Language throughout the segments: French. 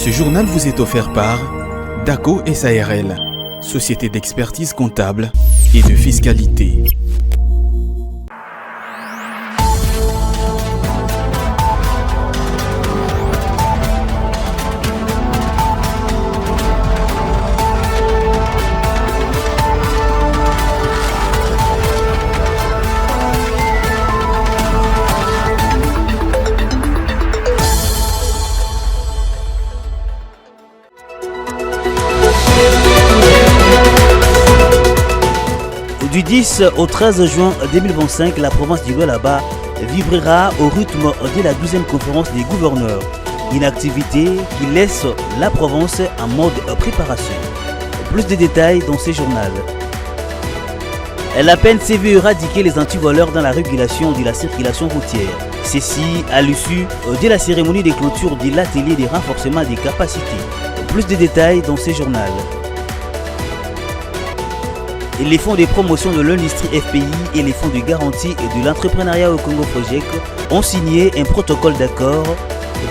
Ce journal vous est offert par DACO SARL, société d'expertise comptable et de fiscalité. Du 10 au 13 juin 2025, la province du Lualaba vibrera au rythme de la 12e conférence des gouverneurs. Une activité qui laisse la province en mode préparation. Plus de détails dans ce journal. La PNC veut éradiquer les antivoleurs dans la régulation de la circulation routière. Ceci à l'issue de la cérémonie de clôture de l'atelier de renforcement des capacités. Plus de détails dans ce journal. Les fonds de promotion de l'industrie FPI et les fonds de garantie et de l'entrepreneuriat au Congo Project ont signé un protocole d'accord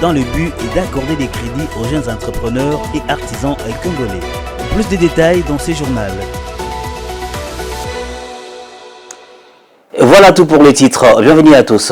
dans le but d'accorder des crédits aux jeunes entrepreneurs et artisans congolais. Plus de détails dans ce journal. Voilà tout pour le titre. Bienvenue à tous.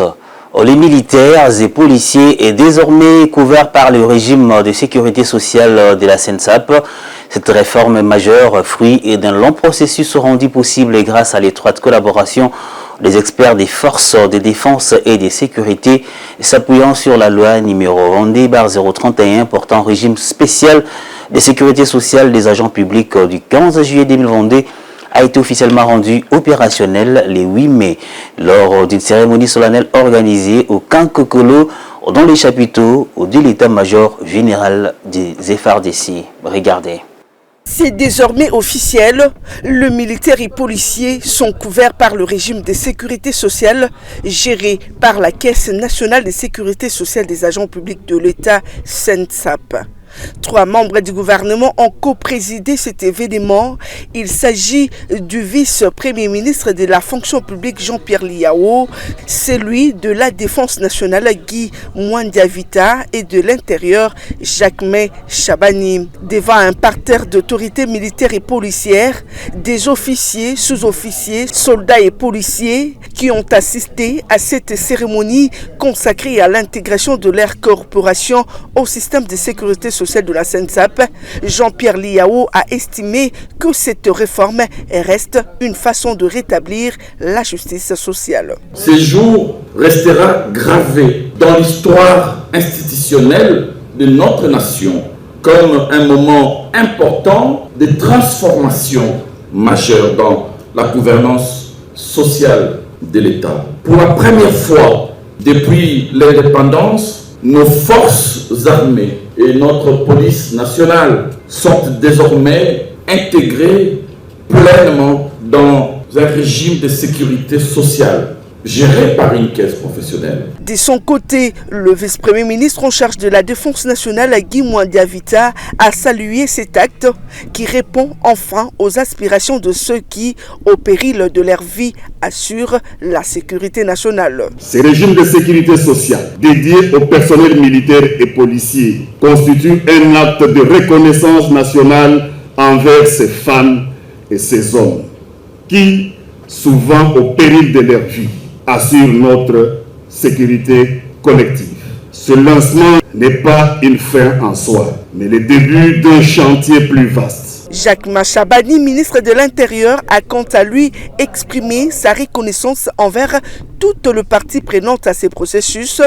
Les militaires et policiers est désormais couvert par le régime de sécurité sociale de la SENSAP. Cette réforme majeure, fruit d'un long processus rendu possible grâce à l'étroite collaboration des experts des forces de défense et de sécurité, s'appuyant sur la loi numéro 22/031 portant régime spécial de sécurité sociale des agents publics du 15 juillet 2022, a été officiellement rendu opérationnel le 8 mai lors d'une cérémonie solennelle organisée au camp Kokolo dans les chapiteaux de l'état-major général des FARDC. Regardez. C'est désormais officiel, le militaire et policiers sont couverts par le régime de sécurité sociale géré par la Caisse nationale de sécurité sociale des agents publics de l'État, SENSAP. 3 membres du gouvernement ont co-présidé cet événement. Il s'agit du vice-premier ministre de la fonction publique Jean-Pierre Liao, celui de la défense nationale Guy Mwandiavita et de l'intérieur Jacquemain Chabani. Devant un parterre d'autorités militaires et policières, des officiers, sous-officiers, soldats et policiers qui ont assisté à cette cérémonie consacrée à l'intégration de leur corporation au système de sécurité sociale de la SENSAP, Jean-Pierre Liao a estimé que cette réforme reste une façon de rétablir la justice sociale. Ce jour restera gravé dans l'histoire institutionnelle de notre nation comme un moment important de transformation majeure dans la gouvernance sociale de l'État. Pour la première fois depuis l'indépendance, nos forces armées et notre police nationale sont désormais intégrées pleinement dans un régime de sécurité sociale géré par une caisse professionnelle. De son côté, le vice-premier ministre en charge de la défense nationale, Guy Mwandiavita, a salué cet acte qui répond enfin aux aspirations de ceux qui, au péril de leur vie, assurent la sécurité nationale. Ce régime de sécurité sociale dédié au personnel militaire et policier constitue un acte de reconnaissance nationale envers ces femmes et ces hommes qui, souvent au péril de leur vie, assure notre sécurité collective. Ce lancement n'est pas une fin en soi, mais le début d'un chantier plus vaste. Jacquemain Chabani, ministre de l'Intérieur, a quant à lui exprimé sa reconnaissance envers toutes les parties prenantes à ces processus.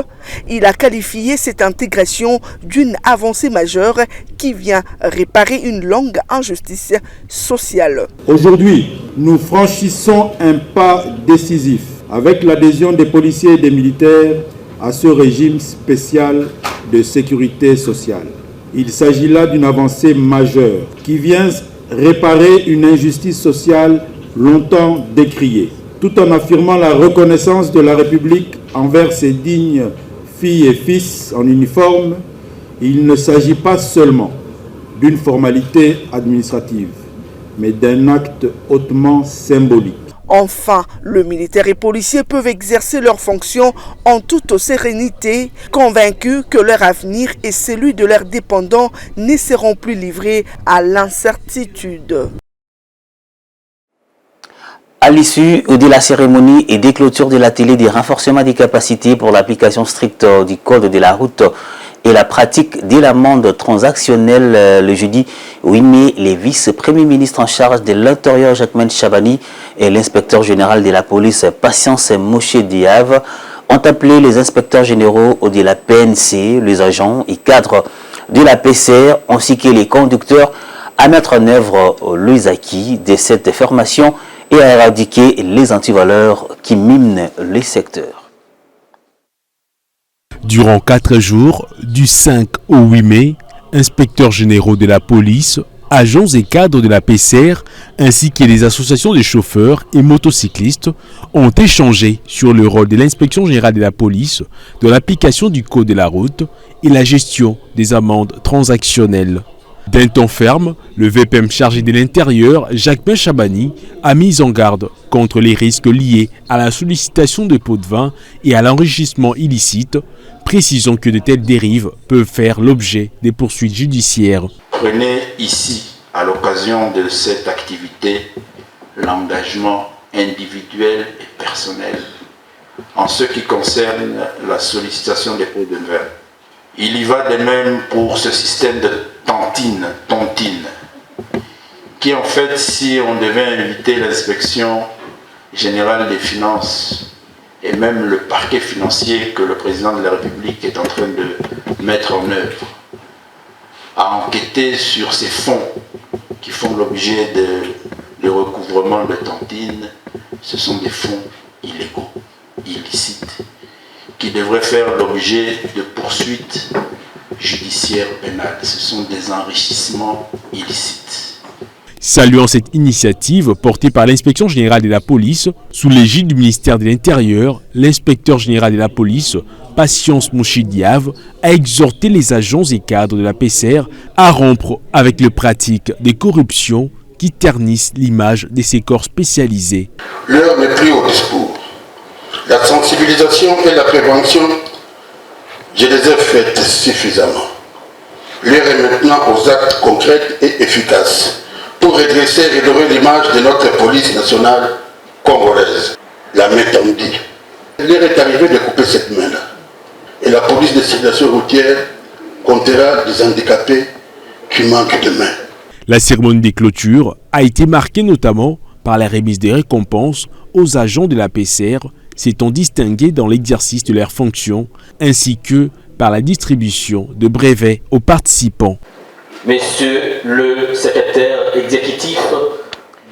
Il a qualifié cette intégration d'une avancée majeure qui vient réparer une longue injustice sociale. Aujourd'hui, nous franchissons un pas décisif avec l'adhésion des policiers et des militaires à ce régime spécial de sécurité sociale. Il s'agit là d'une avancée majeure qui vient réparer une injustice sociale longtemps décriée, tout en affirmant la reconnaissance de la République envers ses dignes filles et fils en uniforme. Il ne s'agit pas seulement d'une formalité administrative, mais d'un acte hautement symbolique. Enfin, le militaire et policier peuvent exercer leurs fonctions en toute sérénité, convaincus que leur avenir et celui de leurs dépendants ne seront plus livrés à l'incertitude. À l'issue de la cérémonie et des clôtures de l'atelier des renforcements des capacités pour l'application stricte du code de la route et la pratique de l'amende transactionnelle le jeudi 8 mai, les vice-premiers ministres en charge de l'Intérieur Jacquemain Chabani et l'inspecteur général de la police Patience Moshe Diave ont appelé les inspecteurs généraux de la PNC, les agents et cadres de la PCR ainsi que les conducteurs à mettre en œuvre les acquis de cette formation et à éradiquer les antivaleurs qui minent les secteurs. Durant 4 jours, du 5 au 8 mai, inspecteurs généraux de la police, agents et cadres de la PCR, ainsi que les associations de chauffeurs et motocyclistes ont échangé sur le rôle de l'inspection générale de la police dans l'application du code de la route et la gestion des amendes transactionnelles. D'un ton ferme, le VPM chargé de l'Intérieur, Jacquemain Chabani, a mis en garde contre les risques liés à la sollicitation de pots de vin et à l'enrichissement illicite, précisant que de telles dérives peuvent faire l'objet des poursuites judiciaires. Prenez ici, à l'occasion de cette activité, l'engagement individuel et personnel en ce qui concerne la sollicitation des pots de vin. Il y va de même pour ce système de tontine, qui en fait, si on devait inviter l'inspection générale des finances et même le parquet financier que le président de la République est en train de mettre en œuvre, à enquêter sur ces fonds qui font l'objet de recouvrement de tontine, ce sont des fonds illégaux, illicites, qui devraient faire l'objet de poursuites judiciaires pénales. Ce sont des enrichissements illicites. Saluant cette initiative portée par l'inspection générale de la police, sous l'égide du ministère de l'Intérieur, l'inspecteur général de la police, Patience Moshe Diave, a exhorté les agents et cadres de la PCR à rompre avec les pratiques de corruption qui ternissent l'image de ces corps spécialisés. L'heure n'est plus au discours. La sensibilisation et la prévention, je les ai faites suffisamment. L'heure est maintenant aux actes concrets et efficaces pour redresser et redorer l'image de notre police nationale congolaise. La main tendue. L'heure est arrivée de couper cette main-là. Et la police de circulation routière comptera des handicapés qui manquent de main. La cérémonie des clôtures a été marquée notamment par la remise des récompenses aux agents de la PCR s'étant distingués dans l'exercice de leurs fonctions, ainsi que par la distribution de brevets aux participants. Monsieur le secrétaire exécutif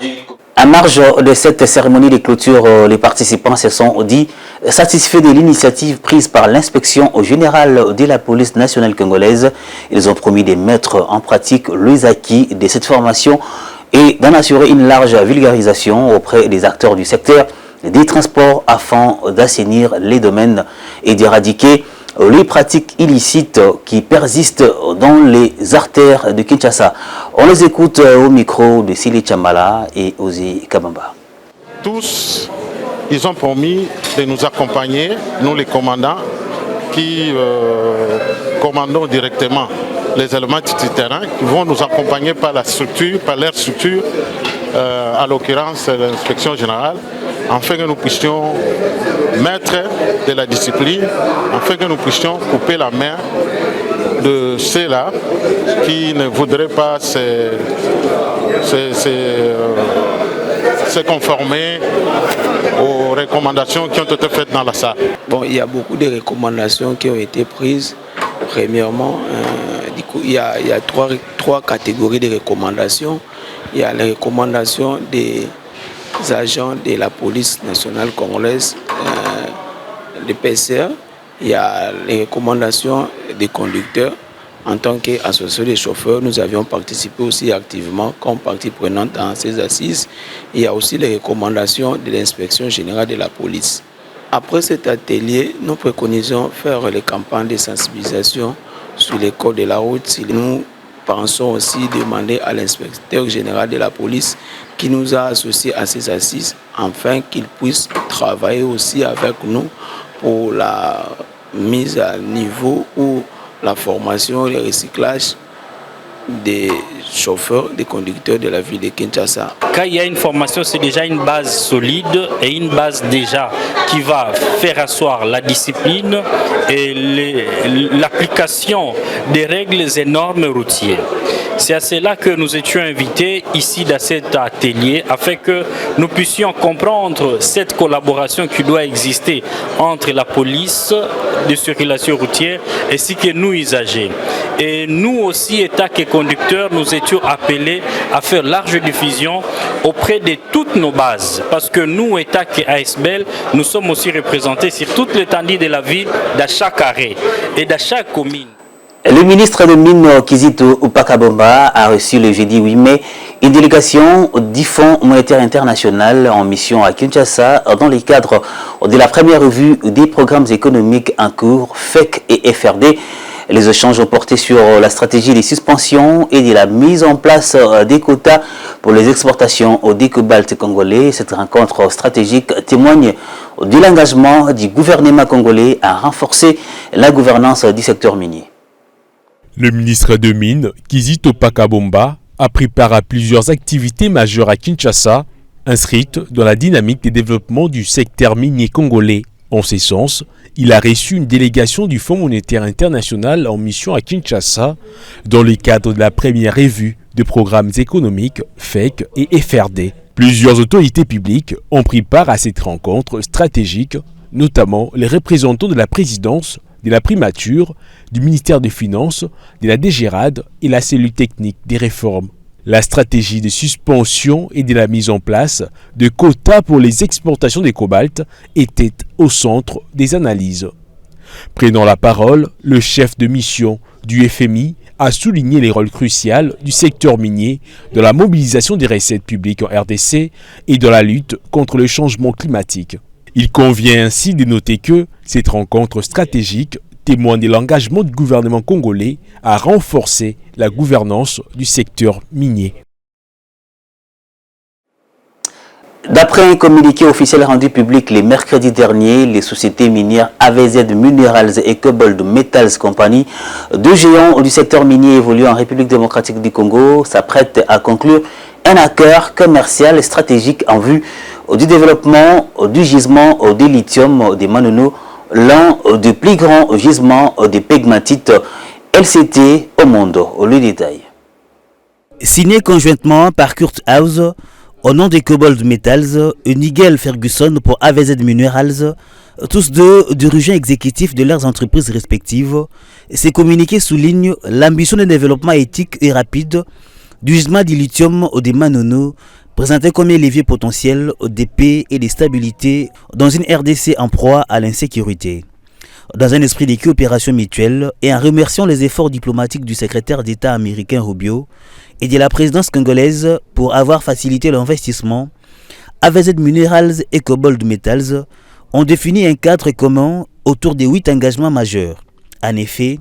du... À marge de cette cérémonie de clôture, les participants se sont dit satisfaits de l'initiative prise par l'inspection générale de la police nationale congolaise. Ils ont promis de mettre en pratique les acquis de cette formation et d'en assurer une large vulgarisation auprès des acteurs du secteur des transports afin d'assainir les domaines et d'éradiquer les pratiques illicites qui persistent dans les artères de Kinshasa. On les écoute au micro de Sili Chambala et Ozi Kabamba. Tous, ils ont promis de nous accompagner, nous les commandants, qui commandons directement les éléments du terrain, qui vont nous accompagner par la structure, par leur structure, à l'occurrence l'inspection générale, afin que nous puissions mettre de la discipline, afin que nous puissions couper la main de ceux-là qui ne voudraient pas se conformer aux recommandations qui ont été faites dans la salle. Bon, il y a beaucoup de recommandations qui ont été prises. Premièrement, il y a trois catégories de recommandations. Il y a les recommandations des agents de la police nationale congolaise, des PCR. Il y a les recommandations des conducteurs. En tant qu'association des chauffeurs, nous avions participé aussi activement comme partie prenante dans ces assises. Il y a aussi les recommandations de l'inspection générale de la police. Après cet atelier, nous préconisons faire les campagnes de sensibilisation sur les codes de la route. Nous pensons aussi demander à l'inspecteur général de la police qui nous a associés à ces assises, afin qu'il puisse travailler aussi avec nous pour la mise à niveau ou la formation et le recyclage des chauffeurs, des conducteurs de la ville de Kinshasa. Quand il y a une formation, c'est déjà une base solide et une base déjà qui va faire asseoir la discipline et l'application des règles et normes routières. C'est à cela que nous étions invités ici dans cet atelier afin que nous puissions comprendre cette collaboration qui doit exister entre la police de circulation routière ainsi que nous usagers. Et nous aussi, État et conducteurs, nous étions appelés à faire large diffusion auprès de toutes nos bases. Parce que nous, État et ASBL, nous sommes aussi représentés sur toute l'étendue de la ville, dans chaque arrêt et dans chaque commune. Le ministre de Mines Kizito Upakabomba a reçu le jeudi 8 mai une délégation du Fonds monétaire international en mission à Kinshasa dans le cadre de la première revue des programmes économiques en cours FEC et FRD. Les échanges ont porté sur la stratégie des suspensions et de la mise en place des quotas pour les exportations des cobalt congolais. Cette rencontre stratégique témoigne de l'engagement du gouvernement congolais à renforcer la gouvernance du secteur minier. Le ministre de Mines, Kizito Upakabomba, a pris part à plusieurs activités majeures à Kinshasa, inscrites dans la dynamique de développement du secteur minier congolais. En ce sens, il a reçu une délégation du Fonds monétaire international en mission à Kinshasa dans le cadre de la première revue de programmes économiques FEC et FRD. Plusieurs autorités publiques ont pris part à cette rencontre stratégique, notamment les représentants de la présidence, de la primature, du ministère des Finances, de la DGRAD et la cellule technique des réformes. La stratégie de suspension et de la mise en place de quotas pour les exportations de cobalt était au centre des analyses. Prenant la parole, le chef de mission du FMI a souligné les rôles cruciaux du secteur minier dans la mobilisation des recettes publiques en RDC et dans la lutte contre le changement climatique. Il convient ainsi de noter que cette rencontre stratégique témoigne de l'engagement du gouvernement congolais à renforcer la gouvernance du secteur minier. D'après un communiqué officiel rendu public le mercredi dernier, les sociétés minières AVZ Minerals et Cobalt Metals Company, deux géants du secteur minier évoluant en République démocratique du Congo, s'apprêtent à conclure un accord commercial stratégique en vue du développement du gisement de lithium de Manono, l'un des plus grands gisements de pegmatite LCT au monde. Le détail. Signé conjointement par Kurt House, au nom des Cobalt Metals et Nigel Ferguson pour AVZ Minerals, tous deux dirigeants exécutifs de leurs entreprises respectives, ces communiqués soulignent l'ambition de développement éthique et rapide du gisement du lithium de Manono, présenté comme un levier potentiel de paix et de stabilité dans une RDC en proie à l'insécurité. Dans un esprit de coopération mutuelle et en remerciant les efforts diplomatiques du secrétaire d'État américain Rubio et de la présidence congolaise pour avoir facilité l'investissement, AVZ Minerals et Cobalt Metals ont défini un cadre commun autour de 8 engagements majeurs. En effet,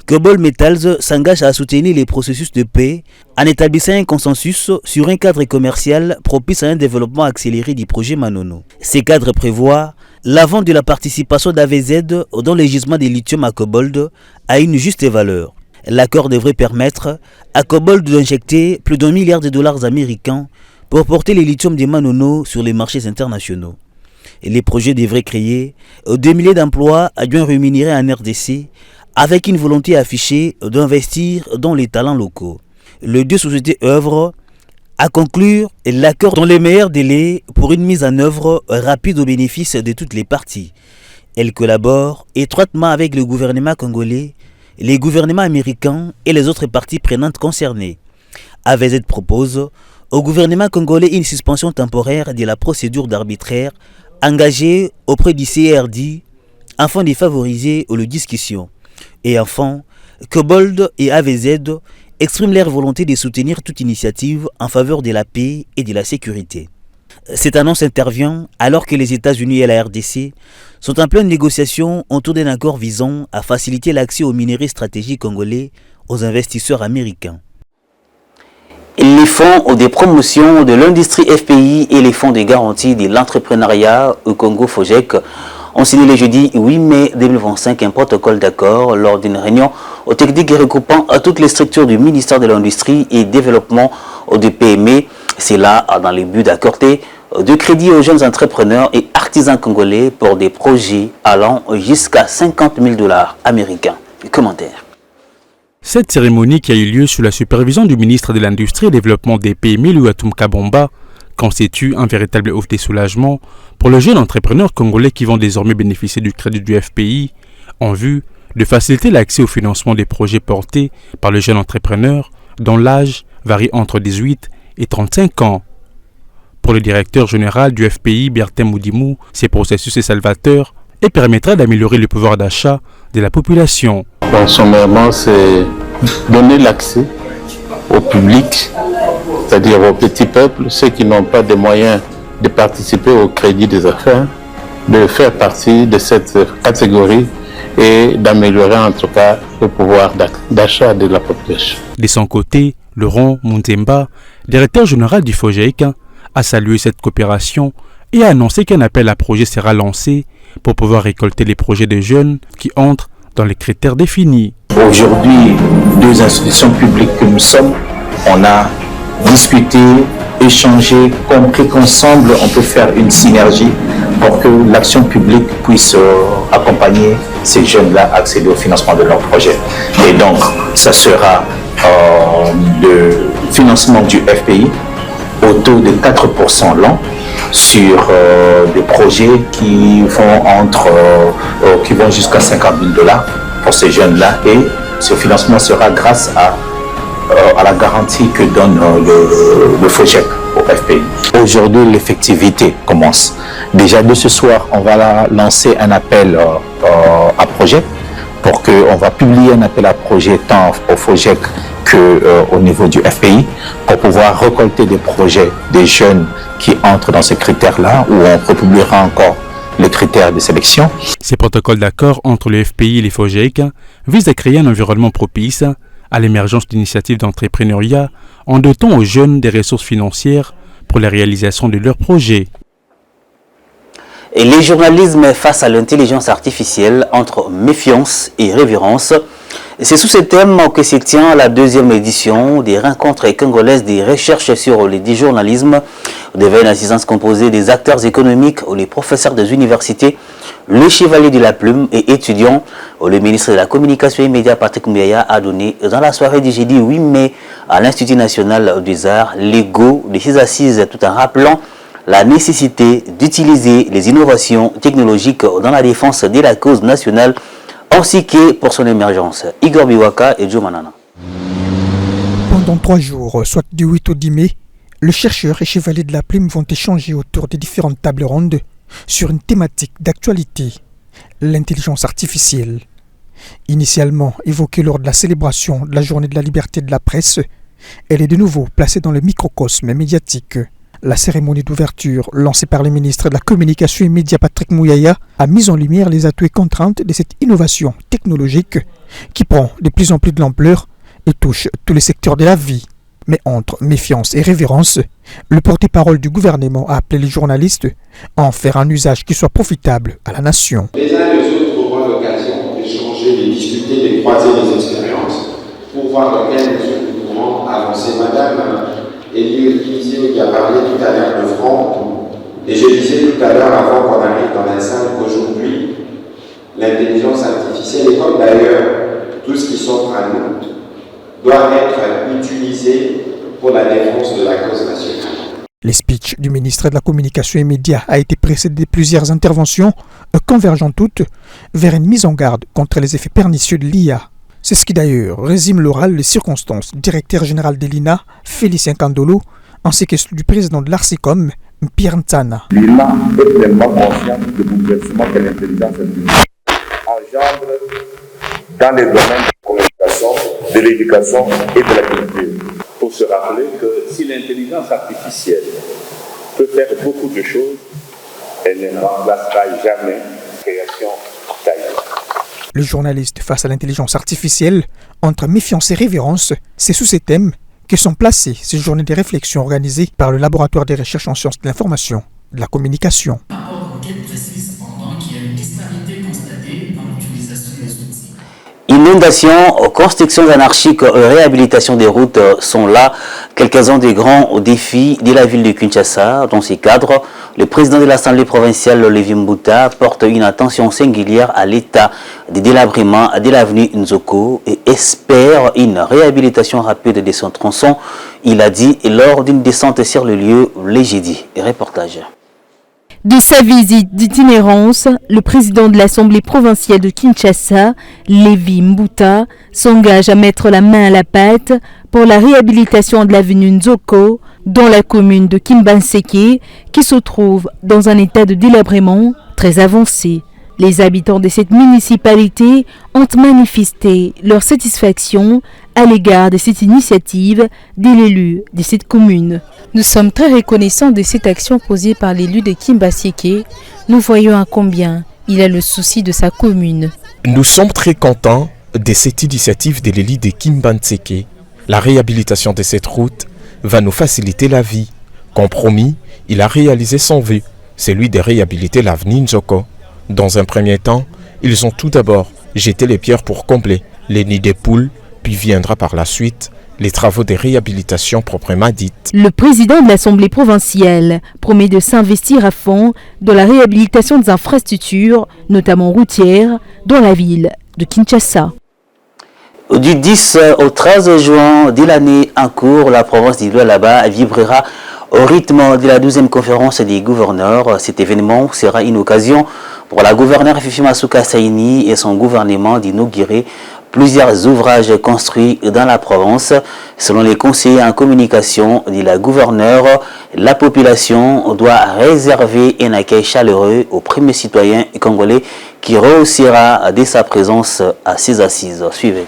Cobalt Metals s'engage à soutenir les processus de paix en établissant un consensus sur un cadre commercial propice à un développement accéléré du projet Manono. Ces cadres prévoient la vente de la participation d'AVZ dans les gisements de lithium à Cobalt à une juste valeur. L'accord devrait permettre à Cobalt d'injecter plus d'$1 milliard américains pour porter les lithium de Manono sur les marchés internationaux. Et les projets devraient créer 2 milliers d'emplois bien rémunérés en RDC, avec une volonté affichée d'investir dans les talents locaux. Les deux sociétés œuvrent à conclure l'accord dans les meilleurs délais pour une mise en œuvre rapide au bénéfice de toutes les parties. Elles collaborent étroitement avec le gouvernement congolais, les gouvernements américains et les autres parties prenantes concernées. AVZ propose au gouvernement congolais une suspension temporaire de la procédure d'arbitraire engagée auprès du CRD afin de favoriser les discussions. Et enfin, Cobalt et AVZ expriment leur volonté de soutenir toute initiative en faveur de la paix et de la sécurité. Cette annonce intervient alors que les États-Unis et la RDC sont en pleine négociation autour d'un accord visant à faciliter l'accès aux minerais stratégiques congolais aux investisseurs américains. Les fonds de promotion de l'industrie FPI et les fonds de garantie de l'entrepreneuriat au Congo FOGEC ont signé le jeudi 8 mai 2025 un protocole d'accord lors d'une réunion aux techniques regroupant toutes les structures du ministère de l'Industrie et Développement de PME. C'est là dans le but d'accorder de crédit aux jeunes entrepreneurs et artisans congolais pour des projets allant jusqu'à 50 000 $ américains. Commentaire. Cette cérémonie, qui a eu lieu sous la supervision du ministre de l'Industrie et Développement des PME, Louatum Kabomba, constitue un véritable offre de soulagement pour les jeunes entrepreneurs congolais qui vont désormais bénéficier du crédit du FPI en vue de faciliter l'accès au financement des projets portés par les jeunes entrepreneurs dont l'âge varie entre 18 et 35 ans. Pour le directeur général du FPI, Bertin Moudimou, ce processus est salvateur et permettra d'améliorer le pouvoir d'achat de la population. Donc, sommairement, c'est donner l'accès au public, c'est-à-dire au petit peuple, ceux qui n'ont pas de moyens de participer au crédit des affaires, de faire partie de cette catégorie et d'améliorer en tout cas le pouvoir d'achat de la population. De son côté, Laurent Munzemba, directeur général du FOGEC, a salué cette coopération et a annoncé qu'un appel à projet sera lancé pour pouvoir récolter les projets des jeunes qui entrent dans les critères définis. Aujourd'hui, deux institutions publiques que nous sommes, on a discuté, échangé, compris qu'ensemble on peut faire une synergie pour que l'action publique puisse accompagner ces jeunes-là à accéder au financement de leurs projets. Et donc, ça sera le financement du FPI au taux de 4% l'an sur des projets qui vont jusqu'à 50 000 $ pour ces jeunes-là, et ce financement sera grâce à la garantie que donne le FOGEC au FPI. Aujourd'hui, l'effectivité commence. Déjà de ce soir, on va lancer un appel à projet on va publier un appel à projet tant au FOGEC qu'au niveau du FPI pour pouvoir récolter des projets des jeunes qui entrent dans ces critères-là, où on republiera encore les critères de sélection. Ces protocoles d'accord entre le FPI et les FOGEC visent à créer un environnement propice à l'émergence d'initiatives d'entrepreneuriat en dotant aux jeunes des ressources financières pour la réalisation de leurs projets. Et le journalisme face à l'intelligence artificielle entre méfiance et révérence. C'est sous ce thème que se tient la deuxième édition des rencontres congolaises des recherches sur le journalisme. Devant une assistance composée des acteurs économiques, les professeurs des universités, le chevalier de la plume et étudiants. Le ministre de la Communication et Médias, Patrick Muyaya, a donné dans la soirée du jeudi 8 mai à l'Institut national des arts l'ego de ses assises, tout en rappelant la nécessité d'utiliser les innovations technologiques dans la défense de la cause nationale ainsi que pour son émergence. Igor Biwaka et Joe Manana. Pendant 3 jours, soit du 8 au 10 mai, le chercheur et chevalier de la plume vont échanger autour des différentes tables rondes sur une thématique d'actualité, l'intelligence artificielle. Initialement évoquée lors de la célébration de la journée de la liberté de la presse, elle est de nouveau placée dans le microcosme médiatique. La cérémonie d'ouverture, lancée par le ministre de la Communication et Médias Patrick Muyaya, a mis en lumière les atouts et contraintes de cette innovation technologique qui prend de plus en plus de l'ampleur et touche tous les secteurs de la vie. Mais entre méfiance et révérence, le porte-parole du gouvernement a appelé les journalistes à en faire un usage qui soit profitable à la nation. Les uns et les autres auront l'occasion d'échanger, de discuter, de croiser les expériences pour voir dans quelle mesure nous pouvons avancer. Madame Elie qui a parlé tout à l'heure de front, et je disais tout à l'heure avant qu'on arrive dans la salle qu'aujourd'hui, l'intelligence artificielle, et comme d'ailleurs tout ce qui s'offre à nous, doit être utilisé pour la défense de la cause nationale. Le speech du ministre de la Communication et Médias a été précédé de plusieurs interventions convergeant toutes vers une mise en garde contre les effets pernicieux de l'IA. C'est ce qui d'ailleurs résume l'oral les circonstances du directeur général de l'INA, Félicien Kandolo, ainsi que celui du président de l'Arcicom, Pierre Ntsana. L'INA est pleinement conscient du bouleversement que l'intelligence artificielle engendre dans les domaines de la communication, de l'éducation et de la culture. Il faut se rappeler que si l'intelligence artificielle peut faire beaucoup de choses, elle ne remplacera jamais la création d'ailleurs. Le journaliste face à l'intelligence artificielle, entre méfiance et révérence, c'est sous ces thèmes que sont placées ces journées de réflexion organisées par le Laboratoire des recherches en sciences de l'information et de la communication. Inondations, constructions anarchiques, réhabilitation des routes sont là quelques-uns des grands défis de la ville de Kinshasa. Dans ces cadres, le président de l'Assemblée provinciale, Lévi Mbuta, porte une attention singulière à l'état de délabrement de l'avenue Nzoko et espère une réhabilitation rapide de son tronçon. Il a dit lors d'une descente sur le lieu le jeudi. Reportage. De sa visite d'itinérance, le président de l'Assemblée provinciale de Kinshasa, Lévi Mbuta, s'engage à mettre la main à la pâte pour la réhabilitation de l'avenue Nzoko dans la commune de Kimbanseke qui se trouve dans un état de délabrement très avancé. Les habitants de cette municipalité ont manifesté leur satisfaction à l'égard de cette initiative de l'élu de cette commune. Nous sommes très reconnaissants de cette action posée par l'élu de Kimbanseke. Nous voyons à combien il a le souci de sa commune. Nous sommes très contents de cette initiative de l'élu de Kimbanseke. La réhabilitation de cette route va nous faciliter la vie. Comme promis, il a réalisé son vœu, celui de réhabiliter l'avenue Nzoko. Dans un premier temps, ils ont tout d'abord jeté les pierres pour combler les nids des poules, puis viendra par la suite les travaux de réhabilitation proprement dites. Le président de l'Assemblée provinciale promet de s'investir à fond dans la réhabilitation des infrastructures, notamment routières, dans la ville de Kinshasa. Du 10 au 13 juin de l'année en cours, la province du Lualaba vibrera au rythme de la 12e conférence des gouverneurs. Cet événement sera une occasion pour la gouverneure Fifi Masuka Saini et son gouvernement d'inaugurer plusieurs ouvrages construits dans la province. Selon les conseillers en communication de la gouverneure, la population doit réserver un accueil chaleureux aux premiers citoyens congolais qui rehaussera dès sa présence à ses assises. Suivez.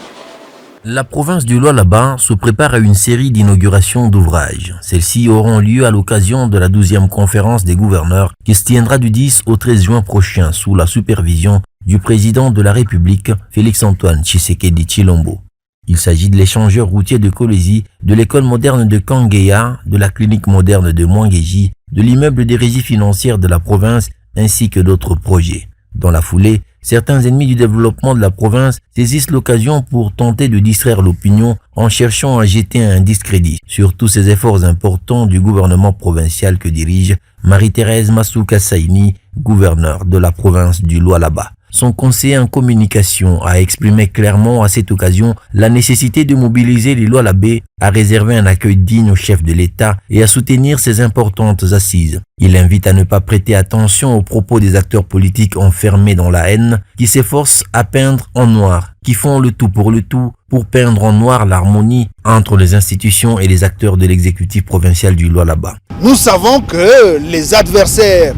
La province du Lualaba se prépare à une série d'inaugurations d'ouvrages. Celles-ci auront lieu à l'occasion de la 12e conférence des gouverneurs qui se tiendra du 10 au 13 juin prochain sous la supervision du président de la République, Félix-Antoine Tshisekedi Tshilombo. Il s'agit de l'échangeur routier de Kolwezi, de l'école moderne de Kangeya, de la clinique moderne de Mwangeji, de l'immeuble des régies financières de la province ainsi que d'autres projets. Dans la foulée, certains ennemis du développement de la province saisissent l'occasion pour tenter de distraire l'opinion en cherchant à jeter un discrédit sur tous ces efforts importants du gouvernement provincial que dirige Marie-Thérèse Masuka Saini, gouverneure de la province du Lualaba. Son conseiller en communication a exprimé clairement à cette occasion la nécessité de mobiliser les Lualabais à réserver un accueil digne au chef de l'État et à soutenir ses importantes assises. Il invite à ne pas prêter attention aux propos des acteurs politiques enfermés dans la haine qui s'efforcent à peindre en noir, qui font le tout pour peindre en noir l'harmonie entre les institutions et les acteurs de l'exécutif provincial du Lualaba. Nous savons que les adversaires,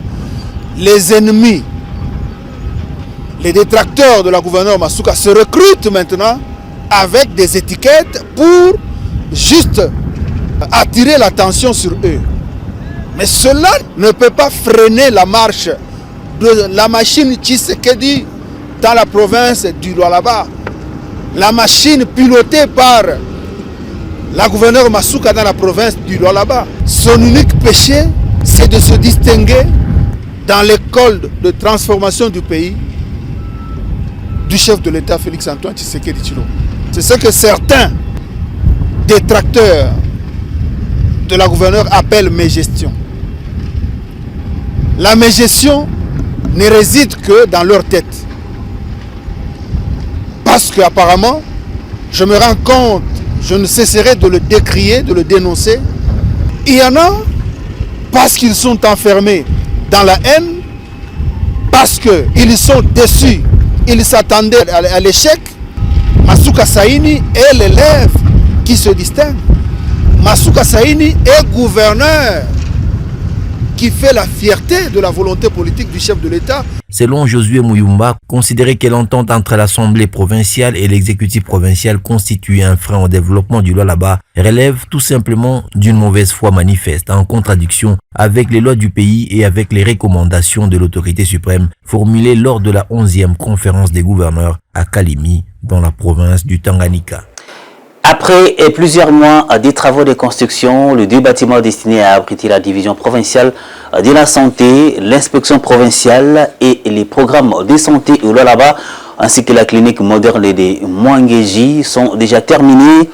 les ennemis, les détracteurs de la gouverneure Masuka se recrutent maintenant avec des étiquettes pour juste attirer l'attention sur eux. Mais cela ne peut pas freiner la marche de la machine Tshisekedi dans la province du Lualaba. La machine pilotée par la gouverneure Masuka dans la province du Lualaba. Son unique péché, c'est de se distinguer dans l'école de transformation du pays du chef de l'État Félix-Antoine Tshisekedi Tshilombo. C'est ce que certains détracteurs de la gouverneure appellent mégestion. La mégestion ne réside que dans leur tête. Parce qu'apparemment, je me rends compte, je ne cesserai de le décrier, de le dénoncer. Il y en a parce qu'ils sont enfermés dans la haine, parce qu'ils sont déçus. Ils s'attendaient à l'échec. Masuka Saini est l'élève qui se distingue. Masuka Saini est gouverneur qui fait la fierté de la volonté politique du chef de l'État. Selon Josué Muyumba, considérer que l'entente entre l'Assemblée provinciale et l'exécutif provincial constitue un frein au développement du Lualaba relève tout simplement d'une mauvaise foi manifeste, en contradiction avec les lois du pays et avec les recommandations de l'autorité suprême formulées lors de la 11e conférence des gouverneurs à Kalimi, dans la province du Tanganyika. Après plusieurs mois des travaux de construction, les deux bâtiments destinés à abriter la division provinciale de la santé, l'inspection provinciale et les programmes de santé au Lualaba, ainsi que la clinique moderne de Mwangeji sont déjà terminés.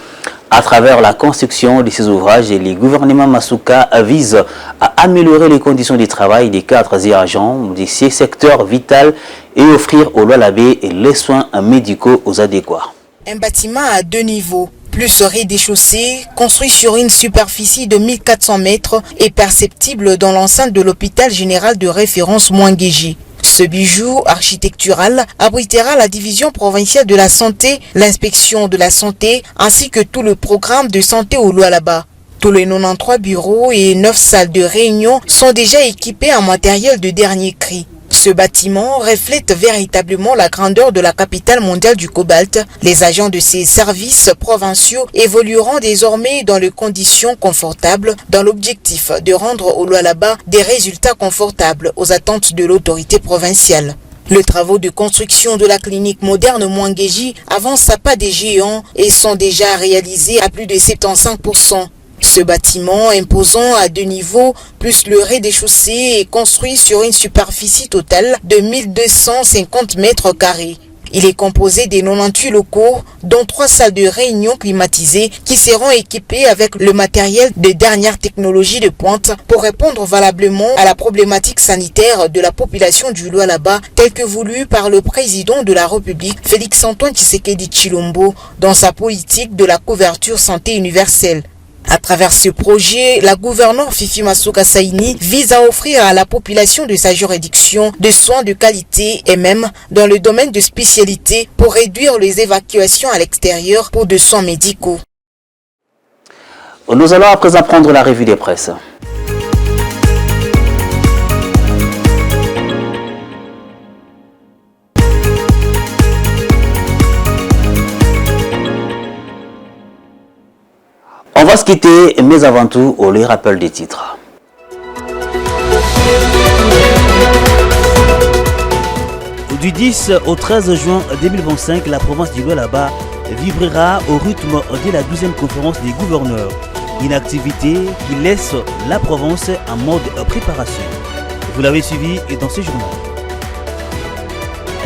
À travers la construction de ces ouvrages, le gouvernement Masuka vise à améliorer les conditions de travail des cadres et agents de ces secteurs vitaux et offrir aux Lualabais les soins médicaux aux adéquats. Un bâtiment à 2 niveaux, plus rez-de-chaussée, construit sur une superficie de 1400 mètres, est perceptible dans l'enceinte de l'hôpital général de référence Mwangeji. Ce bijou architectural abritera la division provinciale de la santé, l'inspection de la santé, ainsi que tout le programme de santé au Lualaba. Tous les 93 bureaux et 9 salles de réunion sont déjà équipés en matériel de dernier cri. Ce bâtiment reflète véritablement la grandeur de la capitale mondiale du cobalt. Les agents de ces services provinciaux évolueront désormais dans des conditions confortables dans l'objectif de rendre au Lualaba des résultats confortables aux attentes de l'autorité provinciale. Les travaux de construction de la clinique moderne Mwangeji avancent à pas des géants et sont déjà réalisés à plus de 75%. Ce bâtiment imposant à 2 niveaux, plus le rez-de-chaussée, est construit sur une superficie totale de 1250 mètres carrés. Il est composé de 98 locaux, dont 3 salles de réunion climatisées qui seront équipées avec le matériel de dernière technologie de pointe pour répondre valablement à la problématique sanitaire de la population du Lualaba, telle que voulue par le président de la République, Félix-Antoine Tshisekedi Tshilombo, dans sa politique de la couverture santé universelle. À travers ce projet, la gouverneure Fifi Masuka Saini vise à offrir à la population de sa juridiction des soins de qualité et même dans le domaine de spécialité pour réduire les évacuations à l'extérieur pour des soins médicaux. Nous allons à présent prendre la revue des presses. On va se quitter, mais avant tout, on les rappelle des titres. Du 10 au 13 juin 2025, la province du Lualaba vibrera au rythme de la 12e conférence des gouverneurs. Une activité qui laisse la province en mode préparation. Vous l'avez suivi dans ce journal.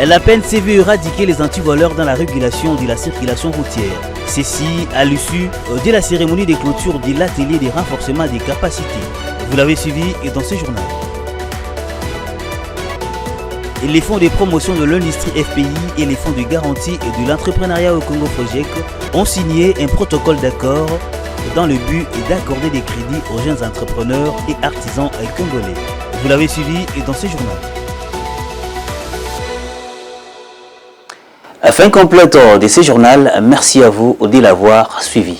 La peine s'est vue éradiquer les antivoleurs dans la régulation de la circulation routière. Ceci à l'issue de la cérémonie de clôture de l'atelier de renforcement des capacités. Vous l'avez suivi dans ce journal. Et les fonds de promotion de l'industrie FPI et les fonds de garantie et de l'entrepreneuriat au Congo FOJEC ont signé un protocole d'accord dans le but d'accorder des crédits aux jeunes entrepreneurs et artisans congolais. Vous l'avez suivi dans ce journal. Fin complète de ce journal, merci à vous de l'avoir suivi.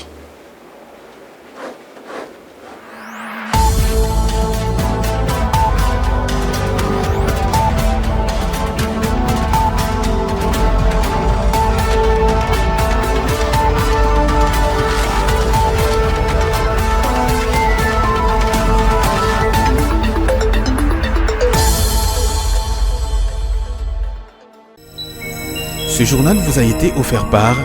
Ce journal vous a été offert par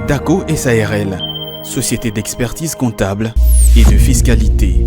DACO SARL, société d'expertise comptable et de fiscalité.